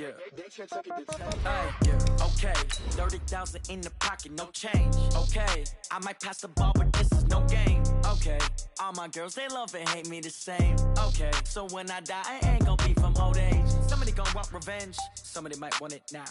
Yeah. Okay, 30,000 in the pocket, no change. Okay, I might pass the ball, but this is no game. Okay, all my girls, they love and hate me the same. Okay, so when I die, I ain't gonna be from old age. Somebody gonna want revenge, somebody might want it now.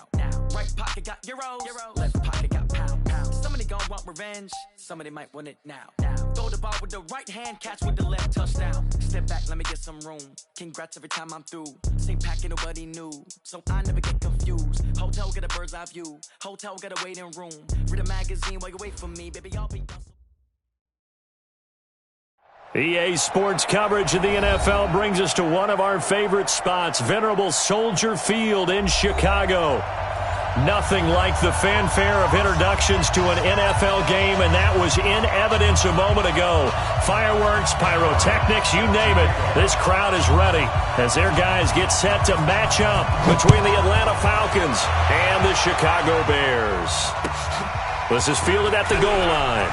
Right pocket got euros, left pocket got pounds. Somebody gonna want revenge, somebody might want it now. Throw the ball with the right hand, catch with the left, touchdown. Step back, let me get some room. Congrats every time I'm through. Same packet, nobody knew, so I never get confused. Hotel get a bird's eye view, hotel got a waiting room. Read a magazine while you wait for me, baby, I'll be done. EA Sports coverage of the NFL brings us to one of our favorite spots, venerable Soldier Field in Chicago. Nothing like the fanfare of introductions to an NFL game, and that was in evidence a moment ago. Fireworks, pyrotechnics, you name it. This crowd is ready as their guys get set to match up between the Atlanta Falcons and the Chicago Bears. This is fielded at the goal line.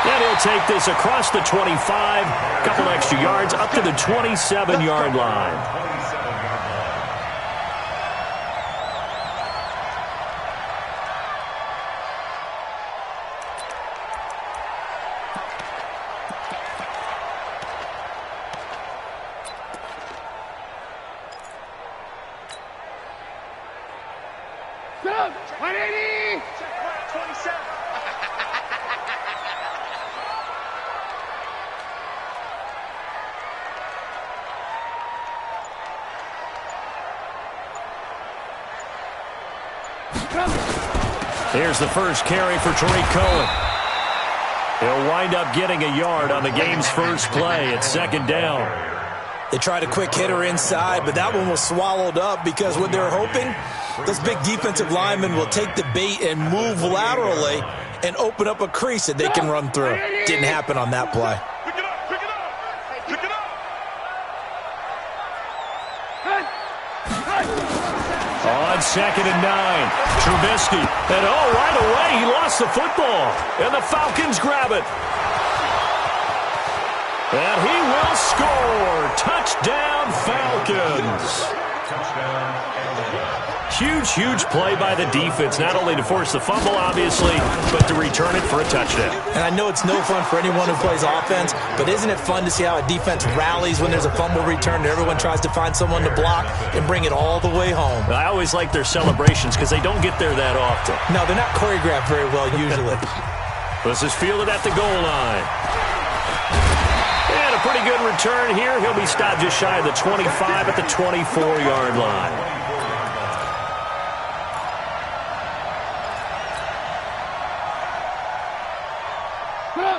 And he'll take this across the 25, a couple extra yards, up to the 27-yard line. Go! 180! 27! Here's the first carry for Tariq Cohen. He'll wind up getting a yard on the game's first play at second down. They tried a quick hitter inside, but that one was swallowed up because what they're hoping, those big defensive linemen will take the bait and move laterally and open up a crease that they can run through. Didn't happen on that play. Pick it up! Pick it up! Pick it up! On second and 9, Trubisky. And right away, he lost the football. And the Falcons grab it. And he will score. Touchdown, Falcons. Huge play by the defense, not only to force the fumble, obviously, but to return it for a touchdown. And I know it's no fun for anyone who plays offense, but isn't it fun to see how a defense rallies when there's a fumble return and everyone tries to find someone to block and bring it all the way home? I always like their celebrations because they don't get there that often. No, they're not choreographed very well usually. This is fielded at the goal line. And a pretty good return here. He'll be stopped just shy of the 25 at the 24-yard line.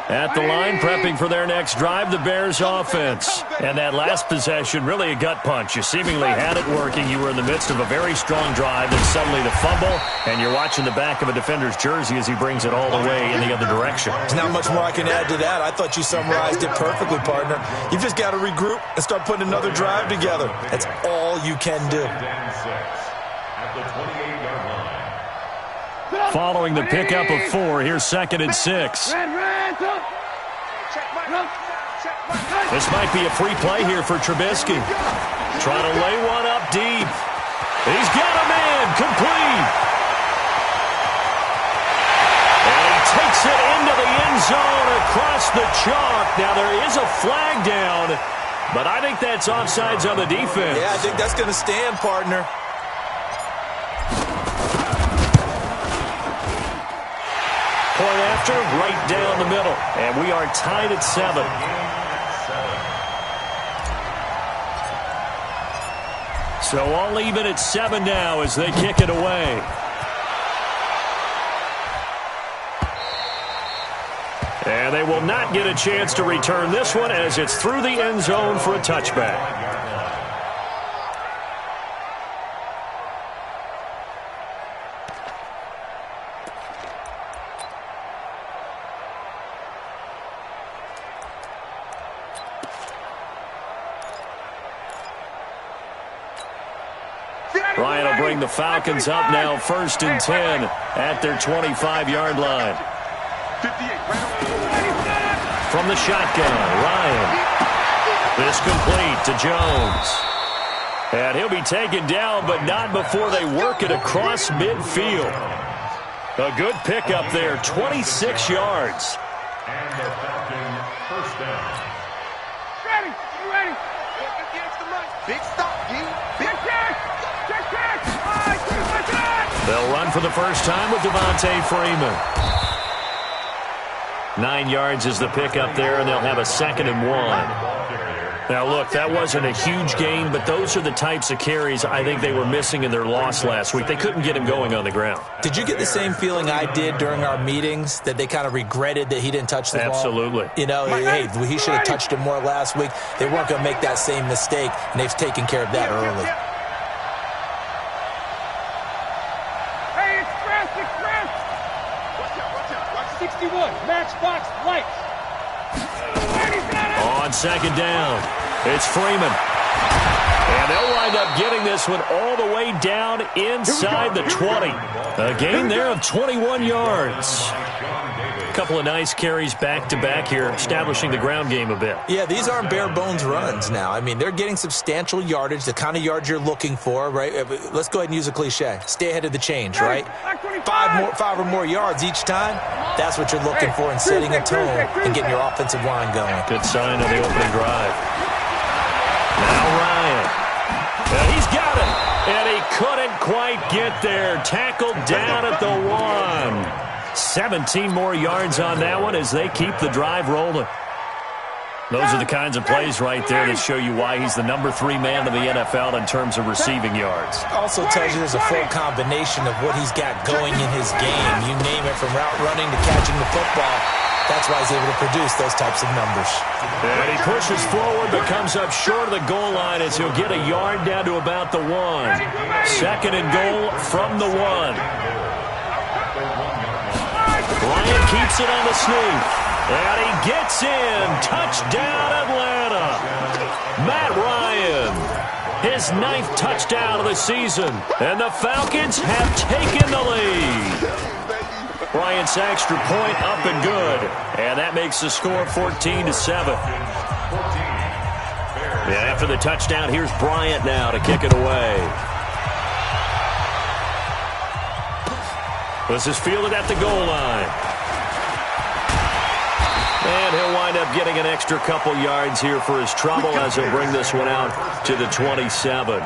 At the line, prepping for their next drive, the Bears offense. And that last possession, really a gut punch. You seemingly had it working. You were in the midst of a very strong drive, and suddenly the fumble, and you're watching the back of a defender's jersey as he brings it all the way in the other direction. There's not much more I can add to that. I thought you summarized it perfectly, partner. You've just got to regroup and start putting another drive together. That's all you can do. Following the pickup of 4, here's second and 6. This might be a free play here for Trubisky. Trying to lay one up deep. He's got a man, complete. And he takes it into the end zone across the chalk. Now there is a flag down, but I think that's offsides on the defense. Yeah, I think that's going to stand, partner. Point after, right down the middle. And we are tied at 7. So all even at 7 now as they kick it away. And they will not get a chance to return this one as it's through the end zone for a touchback. Ryan will bring the Falcons up now, 1st and 10 at their 25-yard line. From the shotgun, Ryan. This complete to Jones. And he'll be taken down, but not before they work it across midfield. A good pickup there, 26 yards. And the Falcon first down. Ready, you ready? Big stop, G. Big catch. Check. They'll run for the first time with Devontae Freeman. 9 yards is the pickup there, and they'll have a 2nd and 1. Now, look, that wasn't a huge gain, but those are the types of carries I think they were missing in their loss last week. They couldn't get him going on the ground. Did you get the same feeling I did during our meetings, that they kind of regretted that he didn't touch the ball? Absolutely. You know, hey, he should have touched it more last week. They weren't going to make that same mistake, and they've taken care of that early. Hey, express. Watch 61, matchbox lights. On 2nd down, it's Freeman. And they'll wind up getting this one all the way down inside the 20. A gain there of 21 yards. A couple of nice carries back-to-back here, establishing the ground game a bit. Yeah, these aren't bare-bones runs now. I mean, they're getting substantial yardage, the kind of yards you're looking for, right? Let's go ahead and use a cliche. Stay ahead of the change, right? 5 or more yards each time. That's what you're looking for in setting a tone and getting your offensive line going. Good sign of the opening drive. Now Ryan. And he's got it. And he couldn't quite get there. Tackled down at the 1. 17 more yards on that one as they keep the drive rolling. Those are the kinds of plays right there that show you why he's the number 3 man in the NFL in terms of receiving yards. Also tells you there's a full combination of what he's got going in his game. You name it, from route running to catching the football. That's why he's able to produce those types of numbers. And he pushes forward but comes up short of the goal line as he'll get a yard down to about the 1. 2nd and goal from the 1. Bryant keeps it on the sneak. And he gets in. Touchdown, Atlanta. Matt Ryan. His 9th touchdown of the season. And the Falcons have taken the lead. Bryant's extra point up and good. And that makes the score 14-7. And after the touchdown, here's Bryant now to kick it away. This is fielded at the goal line. And he'll wind up getting an extra couple yards here for his trouble as he'll bring this one out to the 27.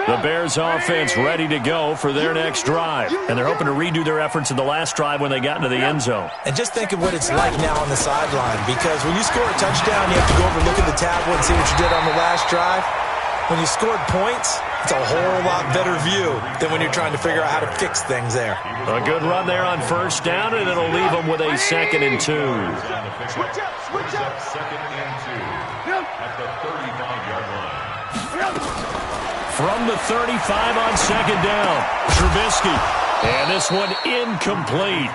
The Bears offense ready to go for their next drive. And they're hoping to redo their efforts in the last drive when they got into the end zone. And just think of what it's like now on the sideline, because when you score a touchdown, you have to go over and look at the tablet and see what you did on the last drive. When you scored points, it's a whole lot better view than when you're trying to figure out how to fix things there. A good run there on 1st down, and it'll leave them with a 2nd and 2. Switch up. 2nd and 2 at the 35-yard line. From the 35 on 2nd down, Trubisky. And this one incomplete.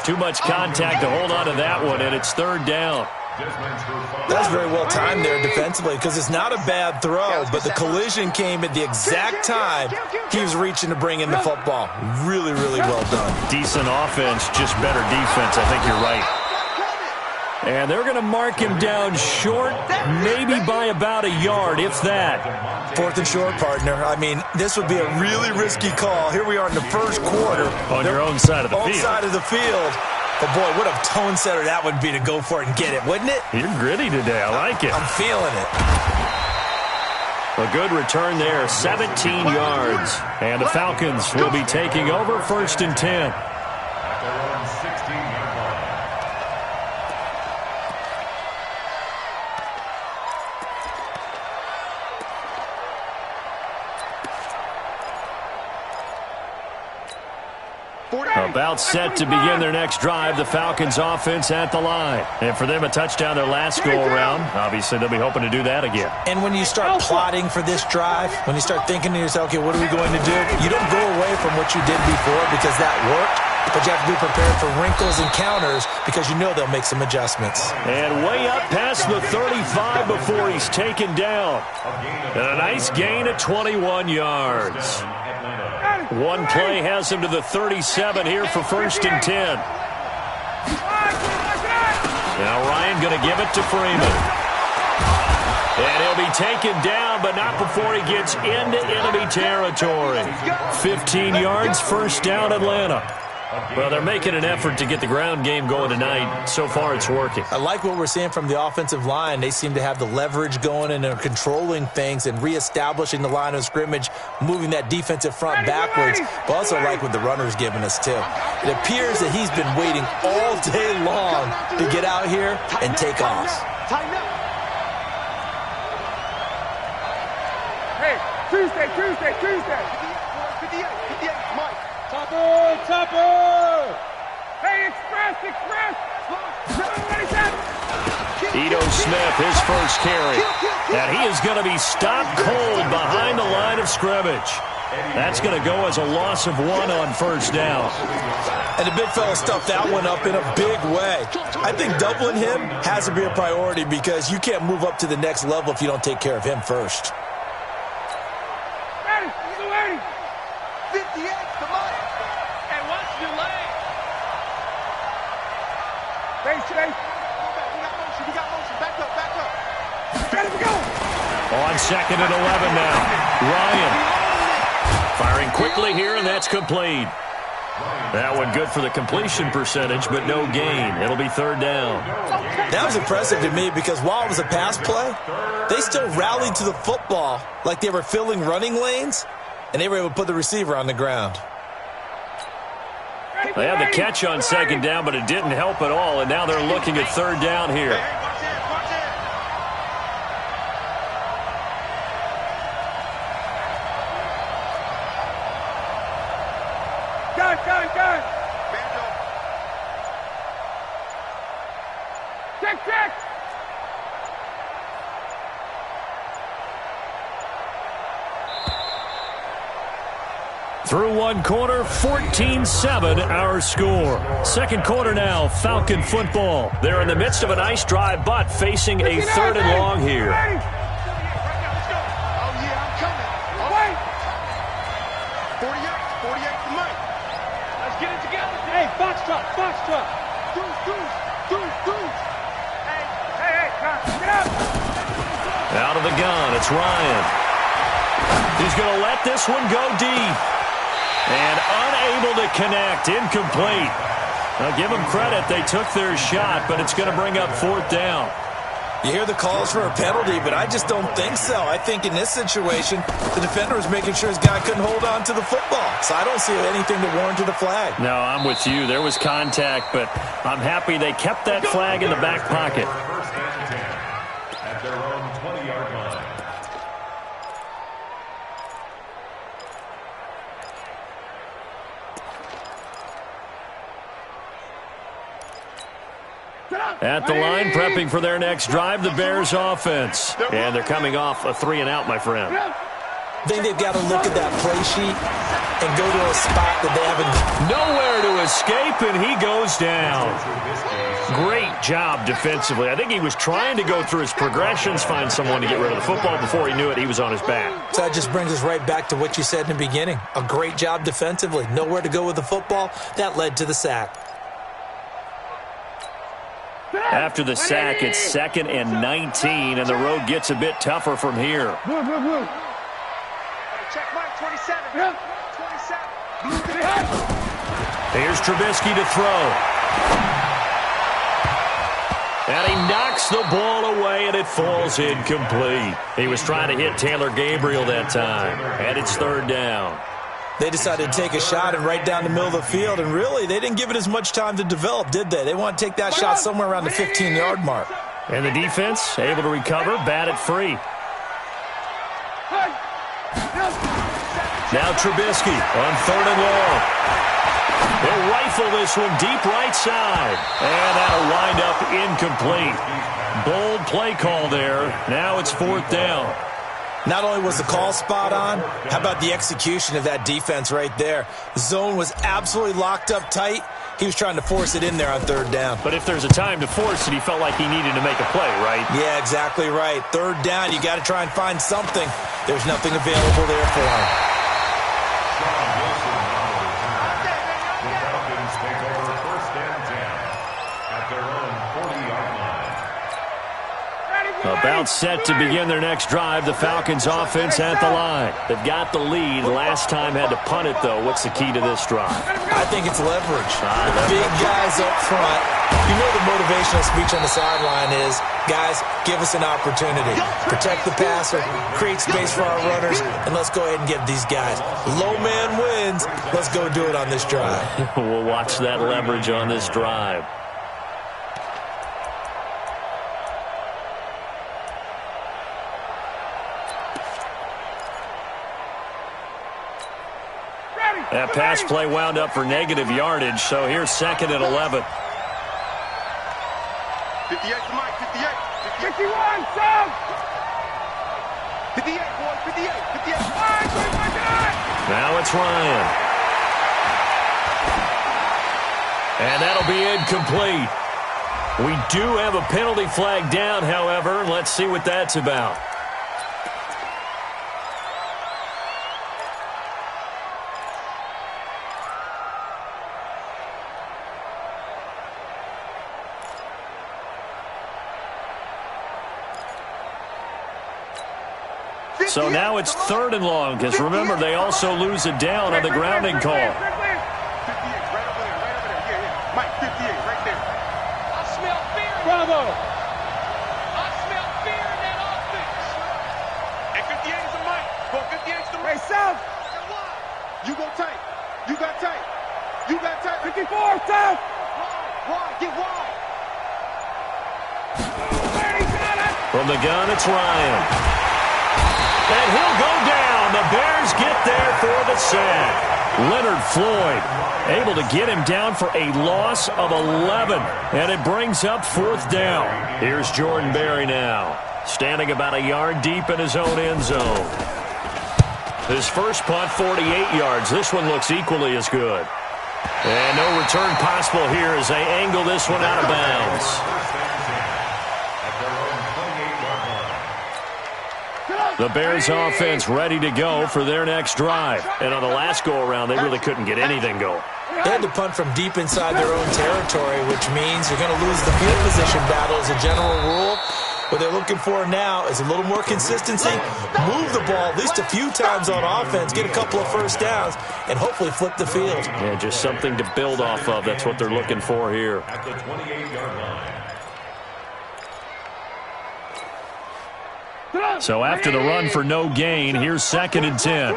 Too much contact to hold on to that one, and it's 3rd down. That's very well timed there defensively, because it's not a bad throw, but the collision came at the exact time he was reaching to bring in the football. Really, really well done. Decent offense, just better defense. I think you're right. And they're going to mark him down short, maybe by about a yard, if that. 4th and short, partner. I mean, this would be a really risky call. Here we are in the first quarter. On your own side of the field. On side of the field. But, boy, what a tone setter that would be to go for it and get it, wouldn't it? You're gritty today. I like it. I'm feeling it. A good return there, 17 yards. And the Falcons will be taking over 1st and 10. About set to begin their next drive, the Falcons offense at the line. And for them, a touchdown their last go-around. Obviously, they'll be hoping to do that again. And when you start plotting for this drive, when you start thinking to yourself, okay, what are we going to do? You don't go away from what you did before because that worked, but you have to be prepared for wrinkles and counters because you know they'll make some adjustments. And way up past the 35 before he's taken down. And a nice gain of 21 yards. One play has him to the 37 here for 1st and 10. Now Ryan going to give it to Freeman. And he'll be taken down, but not before he gets into enemy territory. 15 yards, first down, Atlanta. Well, they're making an effort to get the ground game going tonight. So far, it's working. I like what we're seeing from the offensive line. They seem to have the leverage going, and they're controlling things and reestablishing the line of scrimmage, moving that defensive front backwards. But also like what the runner's giving us, too. It appears that he's been waiting all day long to get out here and take off. Hey, Tuesday. 58, Mike. Topper! Hey, Express! Ito Smith, his first carry. And he is going to be stopped cold behind the line of scrimmage. That's going to go as a loss of 1 on first down. And the big fella stuffed that one up in a big way. I think doubling him has to be a priority because you can't move up to the next level if you don't take care of him first. 58, come on. And watch your leg. Chase. We got motion. Back up. Ready to go. On 2nd and 11 now. Ryan firing quickly here, and that's complete. That one good for the completion percentage, but no gain. It'll be 3rd down. That was impressive to me because while it was a pass play, they still rallied to the football like they were filling running lanes, and they were able to put the receiver on the ground. They had the catch on 2nd down, but it didn't help at all, and now they're looking at 3rd down here. Gun. Check. Through one quarter, 14-7 our score. 2nd quarter now, Falcon football. They're in the midst of a nice drive, but facing a 3rd and long here. Foxtrot. Deuce. Hey, get up. Out of the gun, it's Ryan. He's going to let this one go deep. And unable to connect, incomplete. Now give them credit, they took their shot, but it's going to bring up 4th down. You hear the calls for a penalty, but I just don't think so. I think in this situation, the defender was making sure his guy couldn't hold on to the football. So I don't see anything that warranted a flag. No, I'm with you. There was contact, but I'm happy they kept that flag in the back pocket. First and 10 at their own 20-yard line. At the line, prepping for their next drive, the Bears offense. And they're coming off a 3 and out, my friend. I think they've got to look at that play sheet and go to a spot that they haven't. Nowhere to escape, and he goes down. Great job defensively. I think he was trying to go through his progressions, find someone to get rid of the football. Before he knew it, he was on his back. So that just brings us right back to what you said in the beginning. A great job defensively. Nowhere to go with the football. That led to the sack. After the sack, it's 2nd and 19, and the road gets a bit tougher from here. Check Mike, 27. 27. Here's Trubisky to throw. And he knocks the ball away, and it falls incomplete. He was trying to hit Taylor Gabriel that time, and it's 3rd down. They decided to take a shot and right down the middle of the field, and really, they didn't give it as much time to develop, did they? They want to take that shot somewhere around the 15-yard mark. And the defense able to recover, bat it free. Now Trubisky on 3rd and long. They'll rifle this one deep right side. And that'll wind up incomplete. Bold play call there. Now it's 4th down. Not only was the call spot on, how about the execution of that defense right there? The zone was absolutely locked up tight. He was trying to force it in there on 3rd down. But if there's a time to force it, he felt like he needed to make a play, right? Yeah, exactly right. 3rd down, you got to try and find something. There's nothing available there for him. The Falcons take over 1st and 10 at their own 40-yard About set to begin their next drive. The Falcons offense at the line. They've got the lead. Last time had to punt it, though. What's the key to this drive? I think it's leverage. Big guys up front. You know the motivational speech on the sideline is, guys, give us an opportunity. Protect the passer, create space for our runners, and let's go ahead and get these guys. Low man wins. Let's go do it on this drive. We'll watch that leverage on this drive. That pass play wound up for negative yardage, so here's second and 11. 58 to Mike, 58. 51, Sam! 58, boy, 58, 58. Now it's Ryan. And that'll be incomplete. We do have a penalty flag down, however. Let's see what that's about. So now it's third and long, because remember, they also lose it down on the grounding call. 58, right over there, yeah. Mike, 58, right there. I smell fear. Bravo. I smell fear in that offense. And 58 is a Mike. Well, 58 is the Mike. Hey, South. You go tight. You got tight. You got tight. 54, South. Wide, get wide. From the gun, it's Ryan. And he'll go down. The Bears get there for the sack. Leonard Floyd able to get him down for a loss of 11. And it brings up fourth down. Here's Jordan Berry now, standing about a yard deep in his own end zone. His first punt, 48 yards. This one looks equally as good. And no return possible here as they angle this one out of bounds. The Bears offense ready to go for their next drive. And on the last go-around, they really couldn't get anything going. They had to punt from deep inside their own territory, which means you're going to lose the field position battle as a general rule. What they're looking for now is a little more consistency, move the ball at least a few times on offense, get a couple of first downs, and hopefully flip the field. Yeah, just something to build off of. That's what they're looking for here. At the 28-yard line. So after the run for no gain, here's second and 10.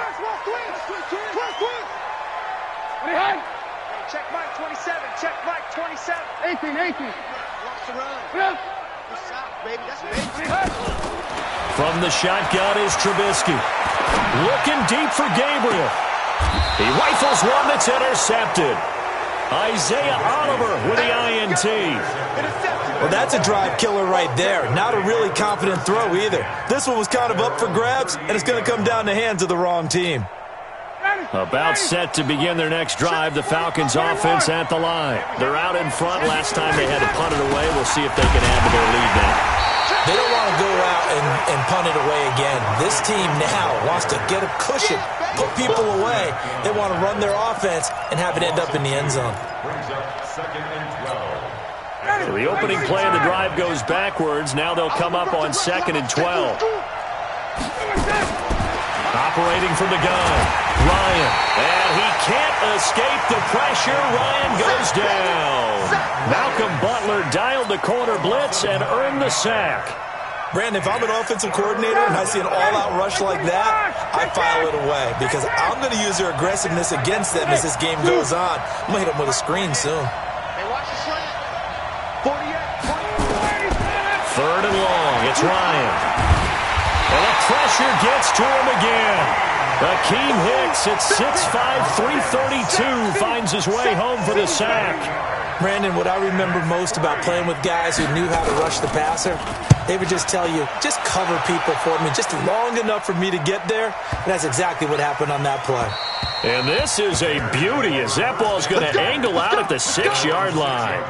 Check Mike, 27. Check Mike, 27. 18. Watch the run. Yeah. Baby. That's big. From the shotgun is Trubisky. Looking deep for Gabriel. He rifles one that's intercepted. Isaiah Oliver with the INT. Well, that's a drive killer right there. Not a really confident throw either. This one was kind of up for grabs, and it's going to come down the hands of the wrong team. About set to begin their next drive. The Falcons offense at the line. They're out in front. Last time they had to punt it away. We'll see if they can add to their lead now. They don't want to go out and punt it away again. This team now wants to get a cushion, put people away. They want to run their offense and have it end up in the end zone. Brings up second and 12. So the opening play of the drive goes backwards. Now they'll come up on second and 12. Operating from the gun, Ryan. And he can't escape the pressure. Ryan goes down. Malcolm Butler dialed the corner blitz and earned the sack. Brandon, if I'm an offensive coordinator and I see an all-out rush like that, I file it away because I'm going to use their aggressiveness against them as this game goes on. I'm going to hit them with a screen soon. Third and long, it's Ryan. And the pressure gets to him again. Akeem Hicks at 6'5", 332 finds his way home for the sack. Brandon, what I remember most about playing with guys who knew how to rush the passer, they would just tell you, just cover people for me, just long enough for me to get there. And that's exactly what happened on that play. And this is a beauty as that ball's going to angle out at the 6-yard line.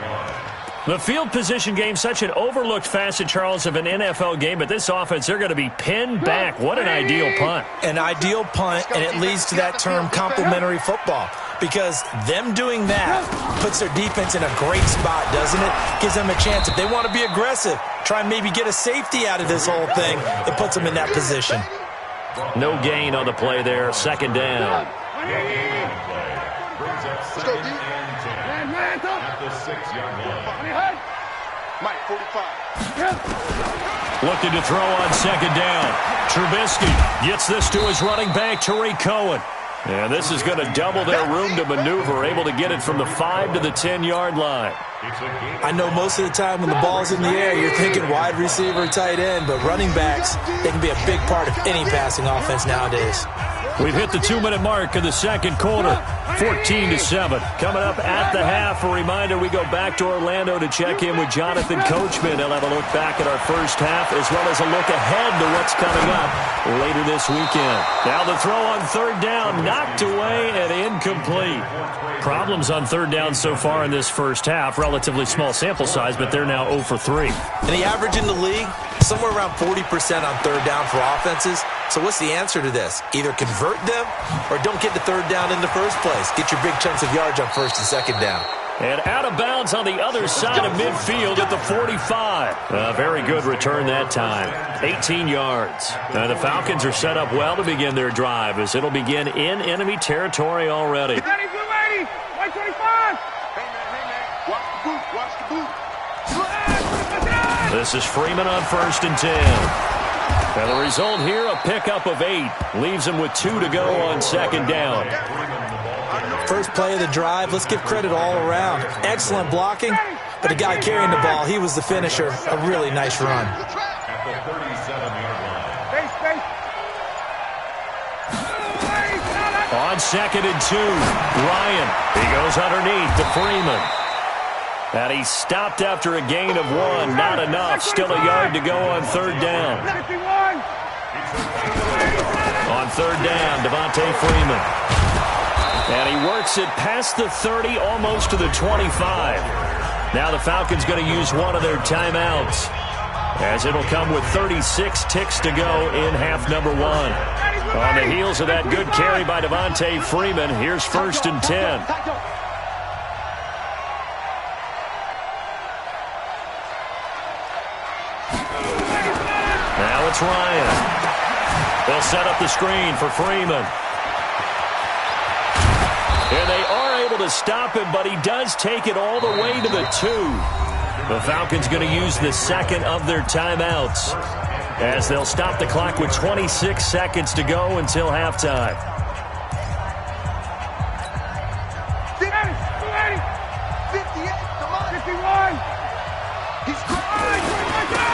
The field position game, such an overlooked facet, Charles, of an NFL game, but this offense, they're going to be pinned back. What an ideal punt. An ideal punt, and it leads to that term complementary football. because them doing that puts their defense in a great spot, doesn't it? Gives them a chance. If they want to be aggressive, try and maybe get a safety out of this whole thing, it puts them in that position. No gain on the play there. Second down. Brings up second and 10 at the 6-yard line. Mike, 45. Looking to throw on second down. Trubisky gets this to his running back, Tariq Cohen. And this is going to double their room to maneuver, able to get it from the 5 to the 10-yard line. I know most of the time when the ball's in the air, you're thinking wide receiver, tight end, but running backs, they can be a big part of any passing offense nowadays. We've hit the 2-minute mark in the second quarter, 14-7. Coming up at the half, a reminder, we go back to Orlando to check in with Jonathan Coachman. He'll have a look back at our first half as well as a look ahead to what's coming up later this weekend. Now the throw on third down, knocked away and incomplete. Problems on third down so far in this first half. Relatively small sample size, but they're now 0 for 3. And the average in the league, somewhere around 40% on third down for offenses. So what's the answer to this? Either convert them or don't get the third down in the first place. Get your big chunks of yards on first and second down. And out of bounds on the other side of midfield at the 45. A very good return that time. 18 yards. The Falcons are set up well to begin their drive as it'll begin in enemy territory already. Ready, blue lady, 125. Hey, man, watch the boot, watch the boot. This is Freeman on first and 10. And the result here, a pickup of 8. Leaves him with 2 to go on second down. First play of the drive, let's give credit all around. Excellent blocking, but the guy carrying the ball, he was the finisher. A really nice run. At the 37-yard line. On second and 2, Ryan. He goes underneath to Freeman. And he stopped after a gain of 1. Not enough. Still a yard to go on third down. On third down, Devontae Freeman. And he works it past the 30, almost to the 25. Now the Falcons going to use one of their timeouts, as it'll come with 36 ticks to go in half number 1. On the heels of that good carry by Devontae Freeman, here's first and 10. Now it's Ryan. They'll set up the screen for Freeman. And they are able to stop him, but he does take it all the way to the 2. The Falcons going to use the second of their timeouts, as they'll stop the clock with 26 seconds to go until halftime.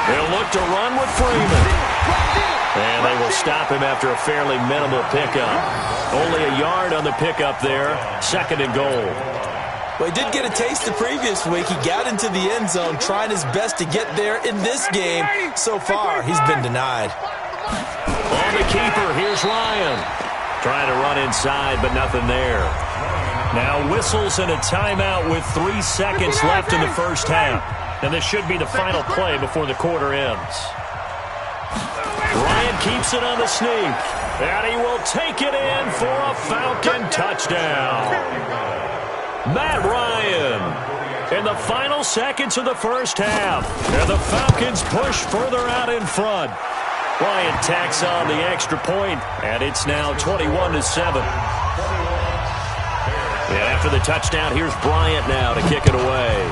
They'll look to run with Freeman. And they will stop him after a fairly minimal pickup. Only a yard on the pickup there. Second and goal. Well, he did get a taste the previous week. He got into the end zone trying his best to get there in this game. So far, he's been denied. On the keeper, here's Ryan. Trying to run inside, but nothing there. Now whistles and a timeout with 3 seconds left in the first half. And this should be the final play before the quarter ends. Ryan keeps it on the sneak. And he will take it in for a Falcon touchdown. Matt Ryan in the final seconds of the first half. And the Falcons push further out in front. Ryan tacks on the extra point, and it's now 21-7. And after the touchdown, here's Bryant now to kick it away.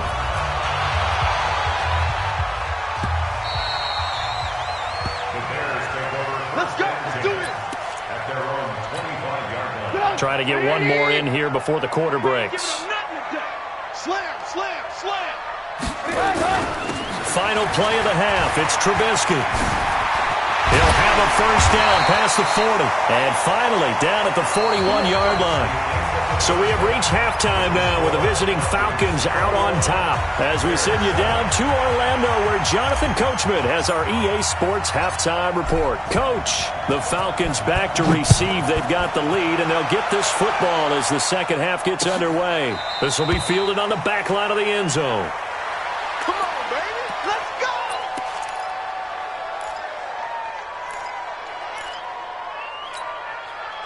Try to get one more in here before the quarter breaks. Slam, slam, slam. Final play of the half. It's Trubisky. He'll have a first down past the 40. And finally down at the 41-yard line. So we have reached halftime now with the visiting Falcons out on top, as we send you down to Orlando, where Jonathan Coachman has our EA Sports halftime report. Coach, the Falcons back to receive. They've got the lead, and they'll get this football as the second half gets underway. This will be fielded on the back line of the end zone. Come on, baby. Let's go.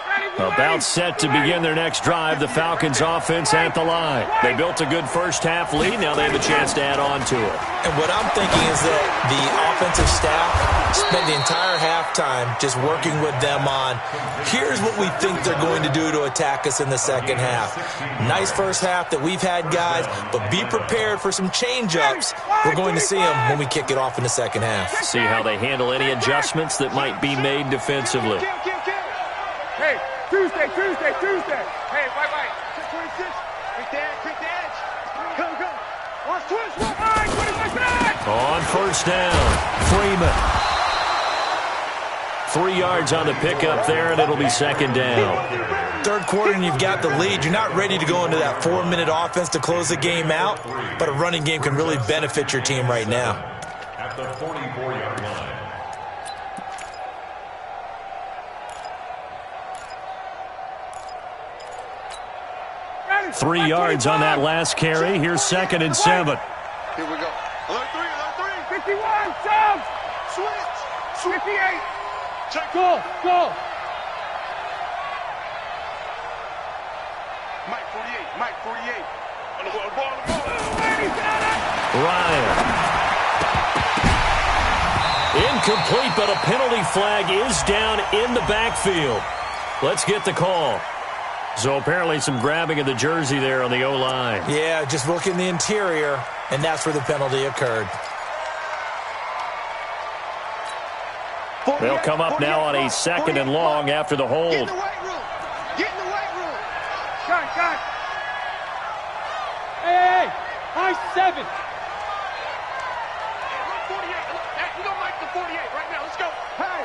Ready, About set to begin their next drive, the Falcons offense at the line. They built a good first-half lead. Now they have a chance to add on to it. And what I'm thinking is that the offensive staff spent the entire halftime just working with them on, here's what we think they're going to do to attack us in the second half. Nice first half that we've had, guys, but be prepared for some change-ups. We're going to see them when we kick it off in the second half. See how they handle any adjustments that might be made defensively. Hey, Tuesday. Hey, wait. 26. Quick the edge. Go. Watch twist. All right, 26. On first down, Freeman. 3 yards on the pickup there, and it'll be second down. Third quarter, and you've got the lead. You're not ready to go into that 4-minute offense to close the game out, but a running game can really benefit your team right now. At the 44-yard line. 3 yards on that last carry. Here's 2nd and 7. Here we go. Alert 3. 51. Jump. Switch. 58. Check. Go. Mike 48. On the ball. Ryan. Incomplete, but a penalty flag is down in the backfield. Let's get the call. So apparently some grabbing of the jersey there on the O-line. Yeah, just look in the interior, and that's where the penalty occurred. They'll come up now on a 2nd and long after the hold. Get in the weight room. Shot. Hey. High 7. Look, 48. You don't like the 48 right now. Let's go. Hey.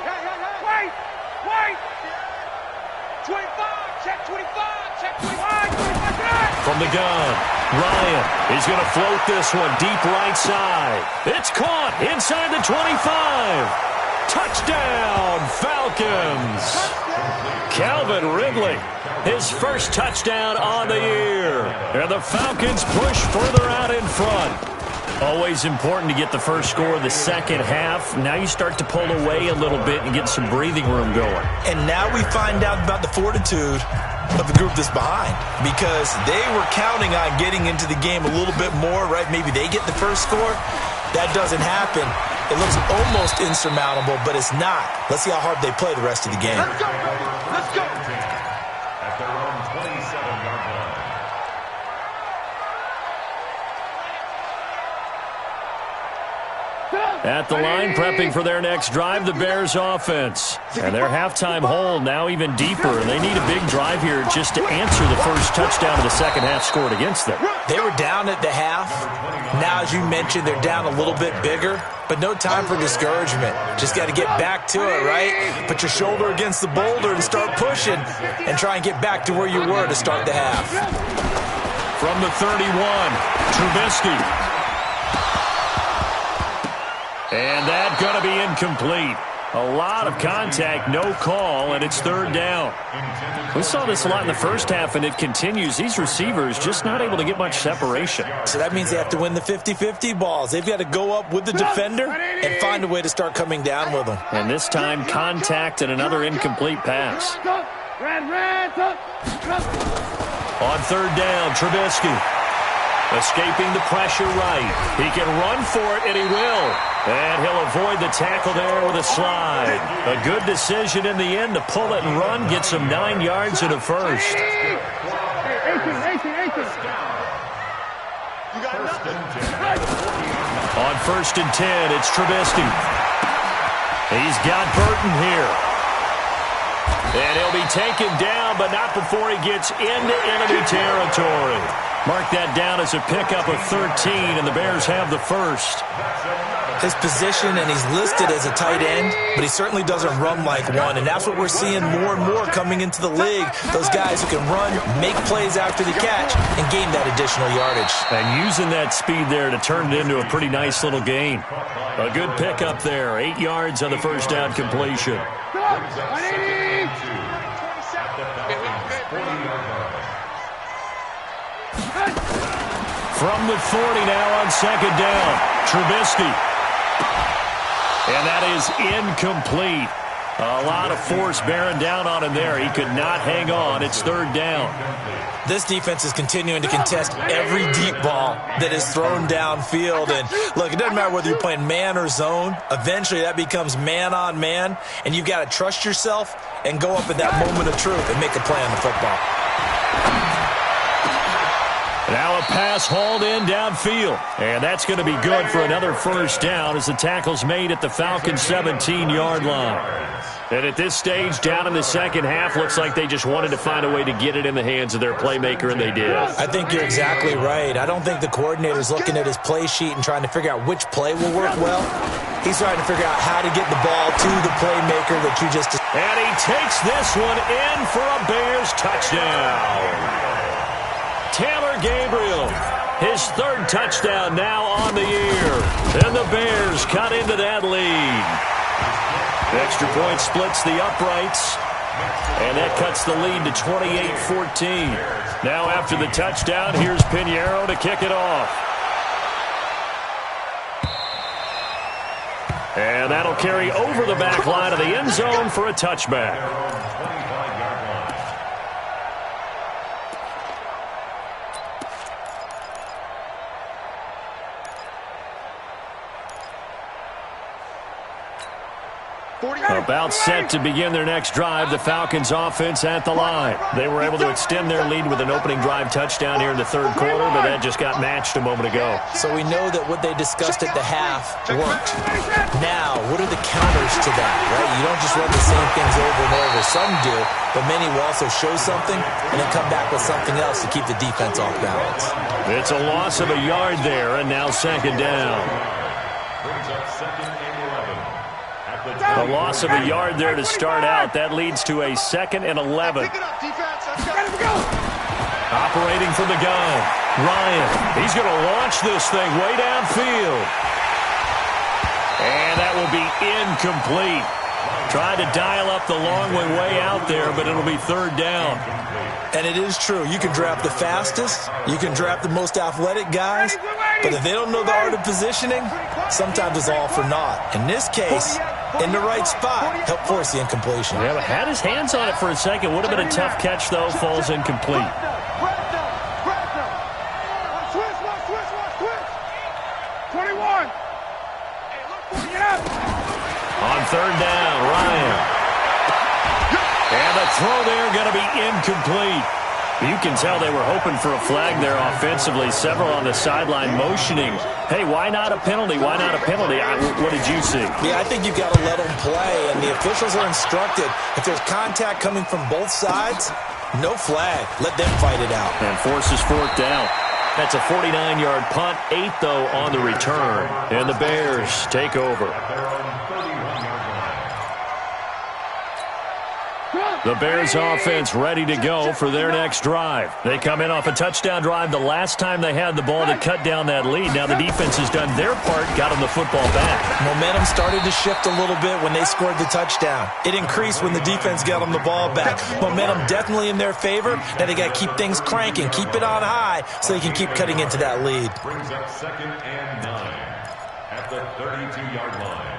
Wait. 25. Check 25. From the gun, Ryan is going to float this one deep right side. It's caught inside the 25. Touchdown, Falcons. Calvin Ridley, his first touchdown on the year. And the Falcons push further out in front. Always important to get the first score of the second half. Now you start to pull away a little bit and get some breathing room going. And now we find out about the fortitude of the group that's behind, because they were counting on getting into the game a little bit more, right? Maybe they get the first score. That doesn't happen. It looks almost insurmountable, but it's not. Let's see how hard they play the rest of the game. Let's go. At their own 27-yard line. At the line, prepping for their next drive, the Bears offense. And their halftime hold now even deeper, and they need a big drive here just to answer the first touchdown of the second half scored against them. They were down at the half. Now, as you mentioned, they're down a little bit bigger, but no time for discouragement. Just got to get back to it, right? Put your shoulder against the boulder and start pushing and try and get back to where you were to start the half. From the 31, Trubisky. And that's going to be incomplete. A lot of contact, no call, and it's third down. We saw this a lot in the first half, and it continues. These receivers just not able to get much separation. So that means they have to win the 50-50 balls. They've got to go up with the defender and find a way to start coming down with them. And this time, contact and another incomplete pass. On third down, Trubisky. Escaping the pressure right. He can run for it, and he will. And he'll avoid the tackle there with a slide. A good decision in the end to pull it and run. Gets him 9 yards and a first. On 1st and 10, it's Trubisky. He's got Burton here. And he'll be taken down, but not before he gets into enemy territory. Mark that down as a pickup of 13, and the Bears have the first. His position, and he's listed as a tight end, but he certainly doesn't run like one, and that's what we're seeing more and more coming into the league. Those guys who can run, make plays after the catch, and gain that additional yardage. And using that speed there to turn it into a pretty nice little gain. A good pickup there, 8 yards on the first down completion. From the 40 now on second down, Trubisky. And that is incomplete. A lot of force bearing down on him there. He could not hang on. It's third down. This defense is continuing to contest every deep ball that is thrown downfield. And look, it doesn't matter whether you're playing man or zone. Eventually that becomes man on man, and you've got to trust yourself and go up at that moment of truth and make a play on the football. Now a pass hauled in downfield. And that's going to be good for another first down as the tackle's made at the Falcons' 17-yard line. And at this stage, down in the second half, looks like they just wanted to find a way to get it in the hands of their playmaker, and they did. I think you're exactly right. I don't think the coordinator's looking at his play sheet and trying to figure out which play will work well. He's trying to figure out how to get the ball to the playmaker that you just... And he takes this one in for a Bears touchdown. Taylor Gabriel, his third touchdown now on the year. And the Bears cut into that lead. Extra point splits the uprights, and that cuts the lead to 28-14. Now after the touchdown, here's Pinheiro to kick it off. And that'll carry over the back line of the end zone for a touchback. About set to begin their next drive, the Falcons offense at the line. They were able to extend their lead with an opening drive touchdown here in the third quarter, but that just got matched a moment ago. So we know that what they discussed at the half worked. Now, what are the counters to that, right? You don't just run the same things over and over. Some do, but many will also show something and then come back with something else to keep the defense off balance. It's a loss of a yard there, and now second down. Brings up second and 11. A loss of a yard there to start out. That leads to a second and 11. Operating from the gun, Ryan. He's going to launch this thing way downfield. And that will be incomplete. Tried to dial up the long way out there, but it'll be third down. And it is true. You can draft the fastest. You can draft the most athletic guys. But if they don't know the art of positioning, sometimes it's all for naught. In this case, in the right spot, help force the incompletion. Yeah, but had his hands on it for a second. Would have been a tough catch, though. Falls incomplete. On third down, Ryan. And the throw there going to be incomplete. You can tell they were hoping for a flag there offensively. Several on the sideline motioning. Hey, why not a penalty? Why not a penalty? What did you see? Yeah, I think you've got to let them play, and the officials are instructed. If there's contact coming from both sides, no flag. Let them fight it out. And forces fourth down. That's a 49-yard punt, 8 though on the return. And the Bears take over. The Bears offense ready to go for their next drive. They come in off a touchdown drive the last time they had the ball to cut down that lead. Now the defense has done their part, got them the football back. Momentum started to shift a little bit when they scored the touchdown. It increased when the defense got them the ball back. Momentum definitely in their favor. Now they got to keep things cranking, keep it on high so they can keep cutting into that lead. Brings up second and 9 at the 32-yard line.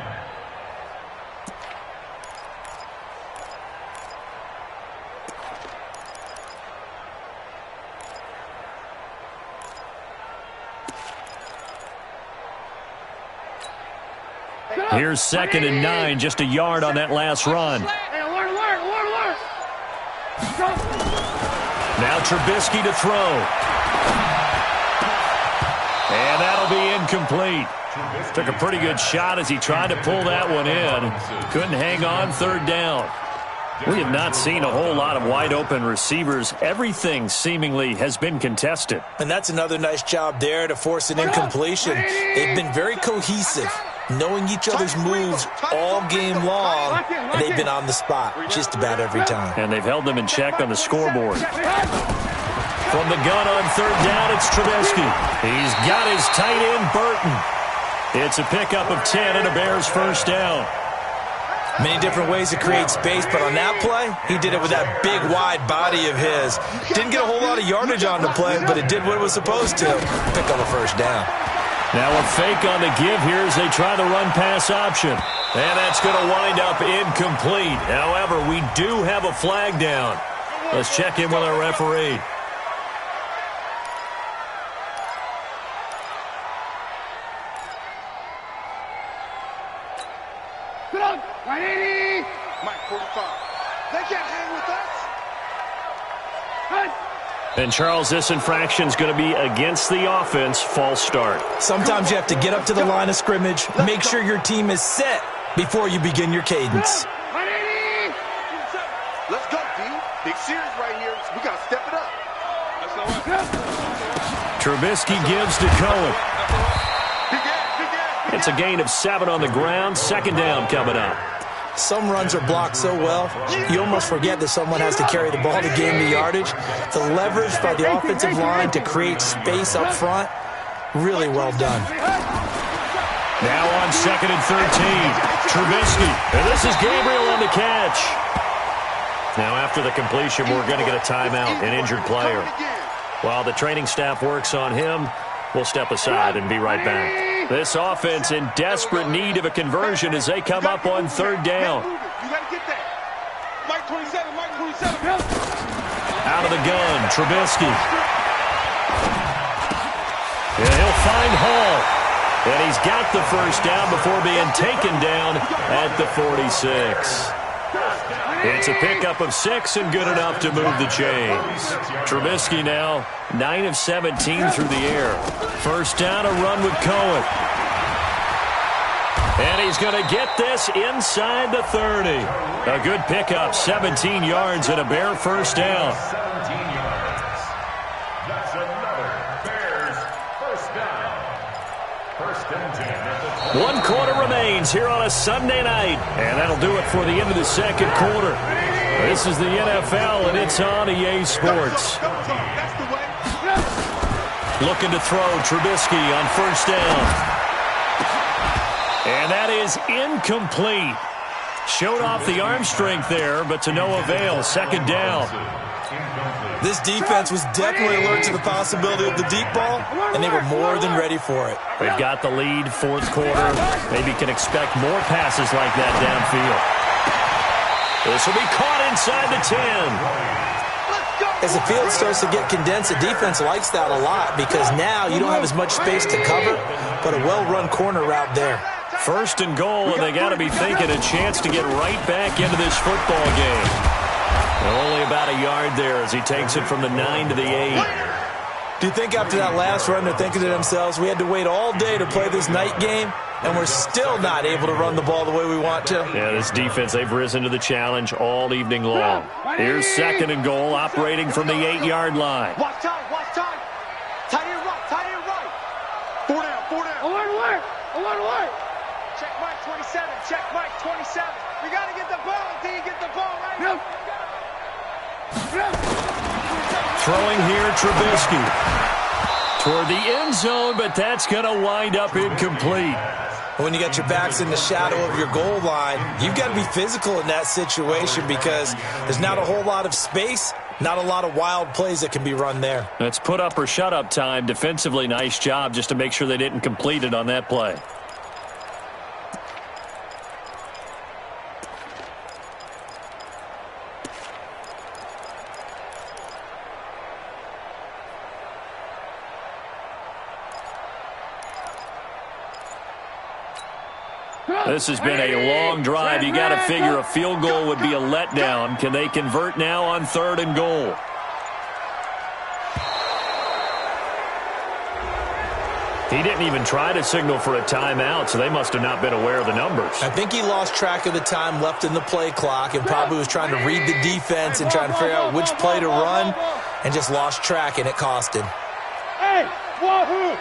Here's second and 9, just a yard on that last run. Now Trubisky to throw. And that'll be incomplete. Took a pretty good shot as he tried to pull that one in. Couldn't hang on, third down. We have not seen a whole lot of wide-open receivers. Everything seemingly has been contested. And that's another nice job there to force an incompletion. They've been very cohesive, knowing each other's moves all game long, and they've been on the spot just about every time. And they've held them in check on the scoreboard. From the gun on third down, it's Trubisky. He's got his tight end, Burton. It's a pickup of 10 and a Bears first down. Many different ways to create space, but on that play, he did it with that big, wide body of his. Didn't get a whole lot of yardage on the play, but it did what it was supposed to. Pick up a first down. Now a fake on the give here as they try the run-pass option. And that's going to wind up incomplete. However, we do have a flag down. Let's check in with our referee. Mike 45. They can't hang with us. And, Charles, this infraction is going to be against the offense. False start. Sometimes you have to get up to the line of scrimmage, make sure your team is set before you begin your cadence. Let's go, D. Big series right here. We got to step it up. Trubisky gives to Cohen. It's a gain of 7 on the ground. Second down coming up. Some runs are blocked so well, you almost forget that someone has to carry the ball to gain the yardage. The leverage by the offensive line to create space up front, really well done. Now on 2nd and 13, Trubisky. And this is Gabriel on the catch. Now after the completion, we're going to get a timeout, an injured player. While the training staff works on him, we'll step aside and be right back. This offense in desperate need of a conversion as they come up on 3rd down. You got to get that. Mike 27, Mike 27. Out of the gun, Trubisky. And he'll find Hall. And he's got the first down before being taken down at the 46. It's a pickup of 6 and good enough to move the chains. Trubisky now 9 of 17 through the air. First down, a run with Cohen. And he's going to get this inside the 30. A good pickup, 17 yards and a Bear first down. 17 yards. That's another Bears first down. 1st and 10 at the 20. 1 quarter remains here on a Sunday night. And that'll do it for the end of the 2nd quarter. This is the NFL, and it's on EA Sports. Looking to throw, Trubisky on first down. And that is incomplete. Showed off the arm strength there, but to no avail. 2nd down. This defense was definitely alert to the possibility of the deep ball, and they were more than ready for it. They've got the lead, 4th quarter. Maybe can expect more passes like that downfield. This will be caught inside the 10. As the field starts to get condensed, the defense likes that a lot because now you don't have as much space to cover, but a well-run corner route there. 1st and goal, and they got to be thinking a chance to get right back into this football game. And only about a yard there as he takes it from the 9 to the 8. Do you think after that last run they're thinking to themselves, we had to wait all day to play this night game, and we're still not able to run the ball the way we want to? Yeah, this defense, they've risen to the challenge all evening long. Here's 2nd and goal, operating from the 8-yard line. Watch time, watch time. Tight end right, tight end right. 4 down, 4 down. Alert. Check Mike 27, check Mike 27. We got to get the ball, D, get the ball right now. Throwing here, Trubisky. Toward the end zone, but that's going to wind up incomplete. When you got your backs in the shadow of your goal line, you've got to be physical in that situation because there's not a whole lot of space, not a lot of wild plays that can be run there. That's put up or shut up time. Defensively, nice job just to make sure they didn't complete it on that play. This has been a long drive. You got to figure a field goal would be a letdown. Can they convert now on 3rd and goal? He didn't even try to signal for a timeout, so they must have not been aware of the numbers. I think he lost track of the time left in the play clock and probably was trying to read the defense and trying to figure out which play to run and just lost track, and it cost him. Hey, wahoo!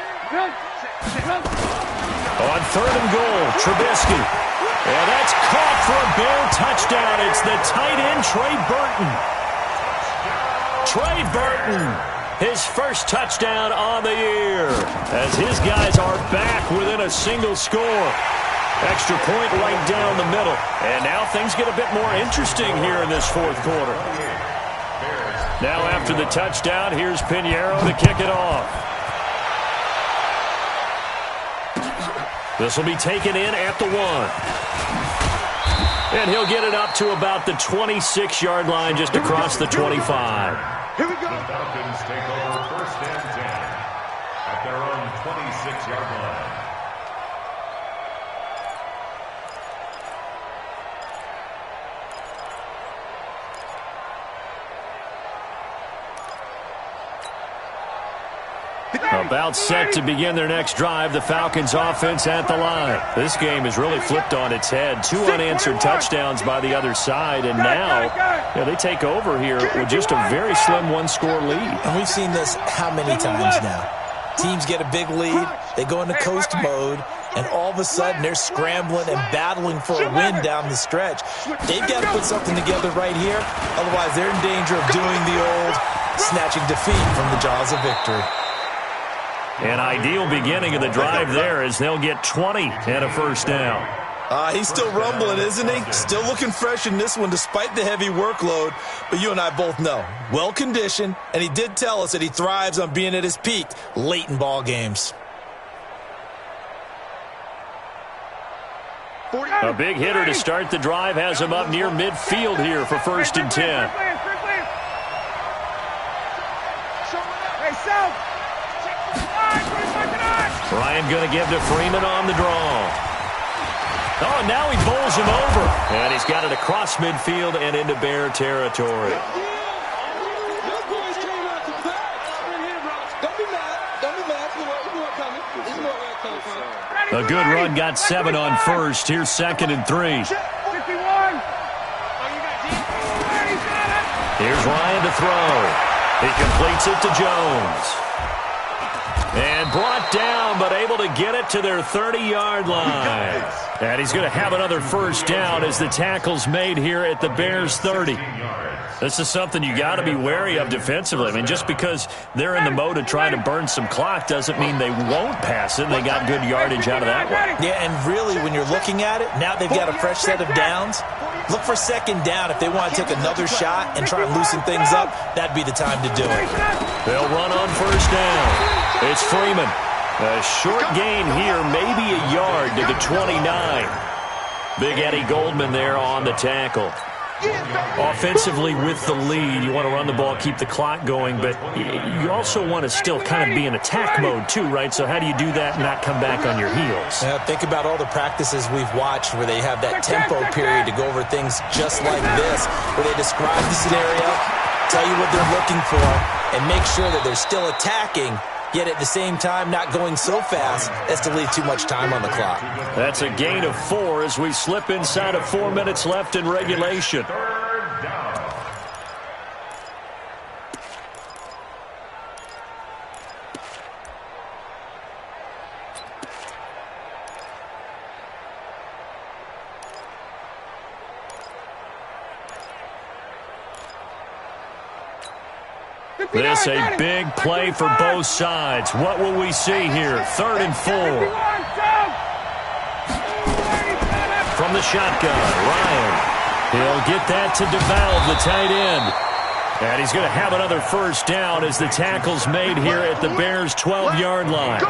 On 3rd and goal, Trubisky. And that's caught for a Bear touchdown. It's the tight end, Trey Burton. Trey Burton, his first touchdown on the year, as his guys are back within a single score. Extra point right down the middle. And now things get a bit more interesting here in this 4th quarter. Now after the touchdown, here's Pinheiro to kick it off. This will be taken in at the 1. And he'll get it up to about the 26-yard line, just across the 25. Here we go. The Falcons take over 1st and 10 at their own 26-yard line. About set to begin their next drive, the Falcons offense at the line. This game has really flipped on its head. 2 unanswered touchdowns by the other side, and now they take over here with just a very slim 1-score lead. And we've seen this how many times now? Teams get a big lead, they go into coast mode, and all of a sudden they're scrambling and battling for a win down the stretch. They've got to put something together right here, otherwise they're in danger of doing the old snatching defeat from the jaws of victory. An ideal beginning of the drive there as they'll get 20 and a 1st down. He's still rumbling, isn't he? Still looking fresh in this one despite the heavy workload. But you and I both know, well-conditioned, and he did tell us that he thrives on being at his peak late in ball games. A big hitter to start the drive has him up near midfield here for 1st and 10. Ryan going to give to Freeman on the draw. Oh, now he bowls him over. And he's got it across midfield and into Bear territory. A good run got 7 on 1st. Here's 2nd and 3. Here's Ryan to throw. He completes it to Jones. And brought down, but able to get it to their 30-yard line. And he's going to have another 1st down as the tackle's made here at the Bears' 30. This is something you got to be wary of defensively. I mean, just because they're in the mode of trying to burn some clock doesn't mean they won't pass it. They got good yardage out of that one. Yeah, and really, when you're looking at it, now they've got a fresh set of downs. Look for 2nd down. If they want to take another shot and try and loosen things up, that'd be the time to do it. They'll run on 1st down. It's Freeman. A short gain here, maybe a yard to the 29. Big Eddie Goldman there on the tackle. Offensively with the lead, you want to run the ball, keep the clock going, but you also want to still kind of be in attack mode too, right? So how do you do that and not come back on your heels? Think about all the practices we've watched where they have that tempo period to go over things just like this, where they describe the scenario, tell you what they're looking for, and make sure that they're still attacking, yet at the same time not going so fast as to leave too much time on the clock. That's a gain of 4 as we slip inside of 4 minutes left in regulation. 3rd down. This a big play for both sides. What will we see here? 3rd and 4. From the shotgun, Ryan. He'll get that to DeValve, the tight end. And he's going to have another 1st down as the tackle's made here at the Bears' 12-yard line.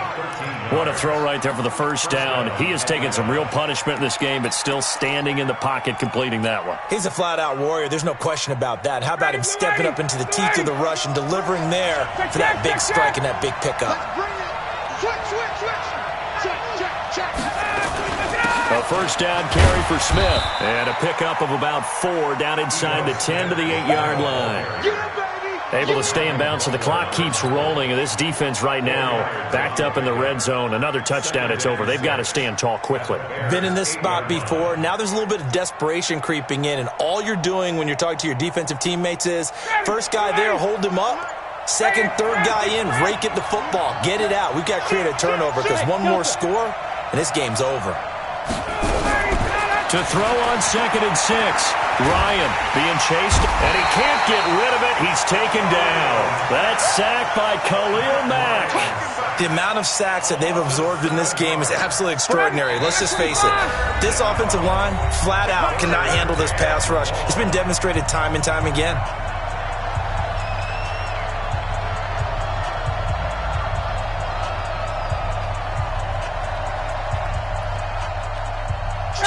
What a throw right there for the 1st down. He has taken some real punishment in this game, but still standing in the pocket completing that one. He's a flat-out warrior. There's no question about that. How about him stepping up into the teeth of the rush and delivering there for that big strike and that big pickup? A 1st down carry for Smith. And a pickup of about 4 down inside the 10 to the 8-yard line. Able to stay in bounds, so the clock keeps rolling. And this defense right now backed up in the red zone. Another touchdown, it's over. They've got to stand tall quickly. Been in this spot before. Now there's a little bit of desperation creeping in. And all you're doing when you're talking to your defensive teammates is, first guy there, hold him up. 2nd, 3rd guy in, rake at the football. Get it out. We've got to create a turnover because one more score, and this game's over. To throw on 2nd and 6. Ryan being chased, and he can't get rid of it. He's taken down. That's sacked by Khalil Mack. The amount of sacks that they've absorbed in this game is absolutely extraordinary. Let's just face it. This offensive line, flat out, cannot handle this pass rush. It's been demonstrated time and time again.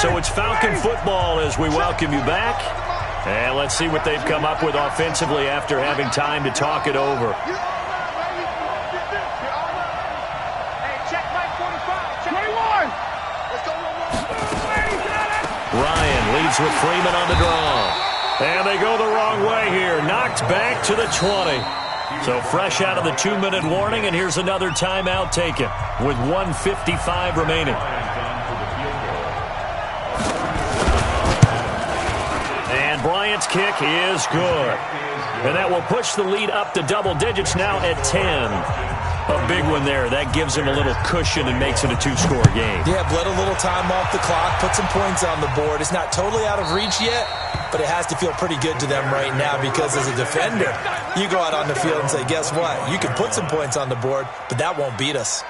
So it's Falcon football as we welcome you back. And let's see what they've come up with offensively after having time to talk it over. Ryan leads with Freeman on the draw. And they go the wrong way here. Knocked back to the 20. So fresh out of the 2-minute warning, and here's another timeout taken with 1:55 remaining. And Bryant's kick is good. And that will push the lead up to double digits now at 10. A big one there. That gives him a little cushion and makes it a 2-score game. Yeah, bled a little time off the clock, put some points on the board. It's not totally out of reach yet, but it has to feel pretty good to them right now because as a defender, you go out on the field and say, guess what? You can put some points on the board, but that won't beat us.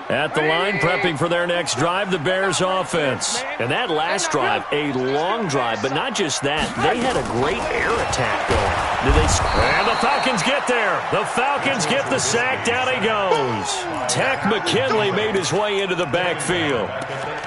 At the line, prepping for their next drive, the Bears offense. And that last drive, a long drive, but not just that. They had a great air attack going. And the Falcons get there. The Falcons get the sack. Down he goes. Tech McKinley made his way into the backfield.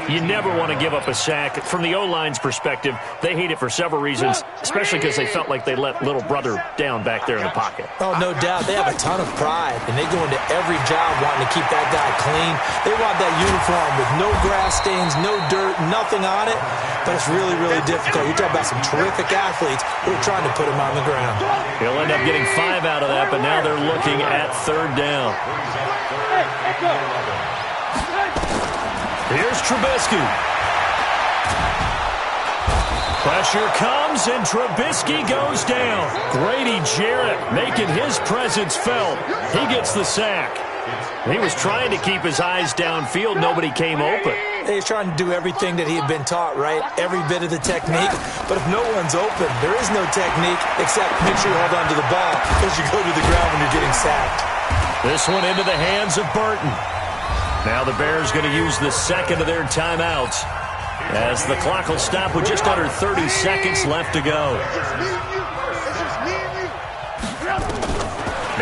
You never want to give up a sack. From the O-line's perspective, they hate it for several reasons, especially because they felt like they let little brother down back there in the pocket. Oh, no doubt. They have a ton of pride, and they go into every job wanting to keep that guy clean. They want that uniform with no grass stains, no dirt, nothing on it. But it's really, really difficult. You're talking about some terrific athletes who are trying to put him on the ground. He'll end up getting 5 out of that, but now they're looking at 3rd down. Here's Trubisky. Pressure comes, and Trubisky goes down. Grady Jarrett making his presence felt. He gets the sack. He was trying to keep his eyes downfield. Nobody came open. He's trying to do everything that he had been taught, right? Every bit of the technique. But if no one's open, there is no technique except make sure you hold on to the ball as you go to the ground when you're getting sacked. This one into the hands of Burton. Now the Bears going to use the second of their timeouts as the clock will stop with just under 30 seconds left to go.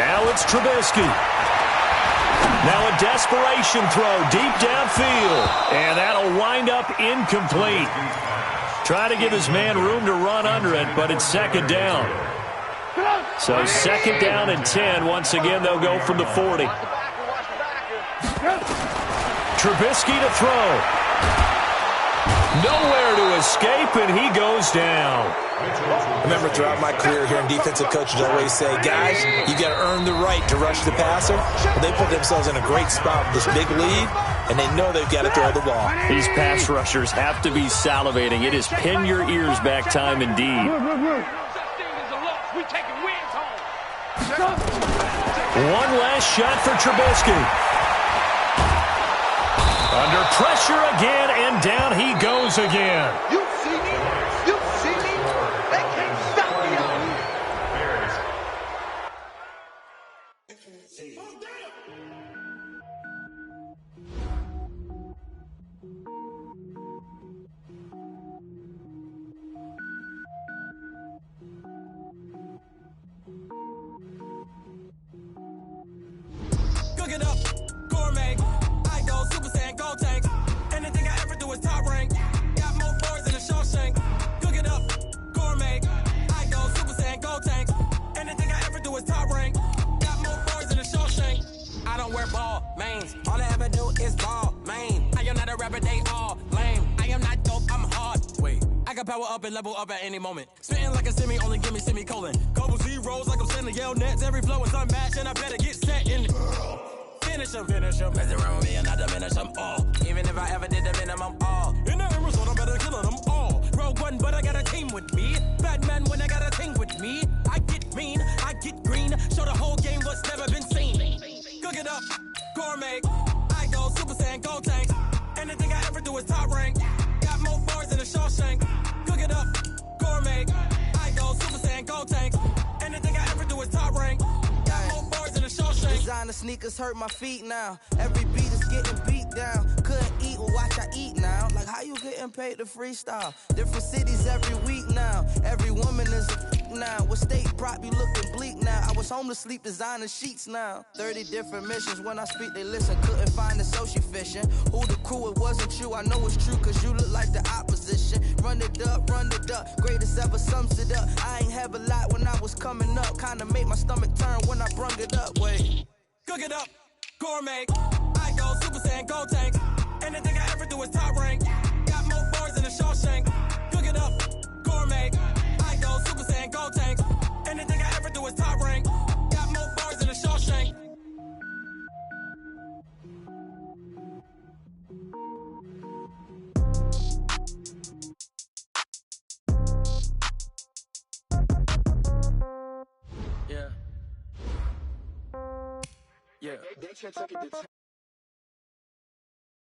Now it's Trubisky. Now a desperation throw deep downfield, and that'll wind up incomplete. Try to give his man room to run under it, but it's 2nd down. So 2nd down and 10. Once again, they'll go from the 40. Trubisky to throw. Nowhere to escape, and he goes down. I remember throughout my career hearing defensive coaches always say, guys, you got to earn the right to rush the passer. Well, they put themselves in a great spot with this big lead, and they know they've got to throw the ball. These pass rushers have to be salivating. It is pin your ears back time indeed. One last shot for Trubisky. Under pressure again, and down he goes again. You see me? You see me? They can't stop me out Cook it up, gourmet. I go Super Saiyan, go tank. Anything I ever do is top rank. Got more boys than a Shawshank. Cook it up, gourmet. I go Super Saiyan, go tank. Anything I ever do is top rank. Got more boys than a Shawshank. I don't wear ball mains. All I ever do is ball main. I am not a rapper, they all lame. I am not dope, I'm hard. Wait, I can power up and level up at any moment. Spitting like a semi, only give me semicolon. Couple zeros like I'm sending yell nets. Every flow is unmatched, and I better get set in. Finish them. Mess around with me and I diminish them all. Even if I ever did the minimum, all. In the end result, I'm better killing them all. Rogue One, but I got a team with me. Batman when I got a thing with me. I get mean, I get green. Show the whole game what's never been seen. Cook it up, gourmet. I go Super Saiyan, go tank. Anything I ever do is top rank. Got more bars than a Shawshank. Cook it up, gourmet. I go Super Saiyan, go tank. Anything I ever do is top rank. Designer sneakers hurt my feet now. Every beat is getting beat down. Couldn't eat, well watch I eat now. Like how you getting paid to freestyle? Different cities every week now. Every woman is a now. With state prop, you looking bleak now. I was home to sleep, designing sheets now. 30 different missions, when I speak, they listen. Couldn't find the social fishing. Who the crew, it wasn't you. I know it's true, cause you look like the opposition. Run it up, greatest ever sums it up. I ain't have a lot when I was coming up. Kinda made my stomach turn when I brung it up. Wait. Cook it up, gourmet. I go Super Saiyan, gold tank. Anything I ever do is top rank. Got more bars than a Shawshank. Cook it up, gourmet. I go Super Saiyan, gold tank. Anything I ever do is top rank. Got more bars than a Shawshank. Yeah. Yeah.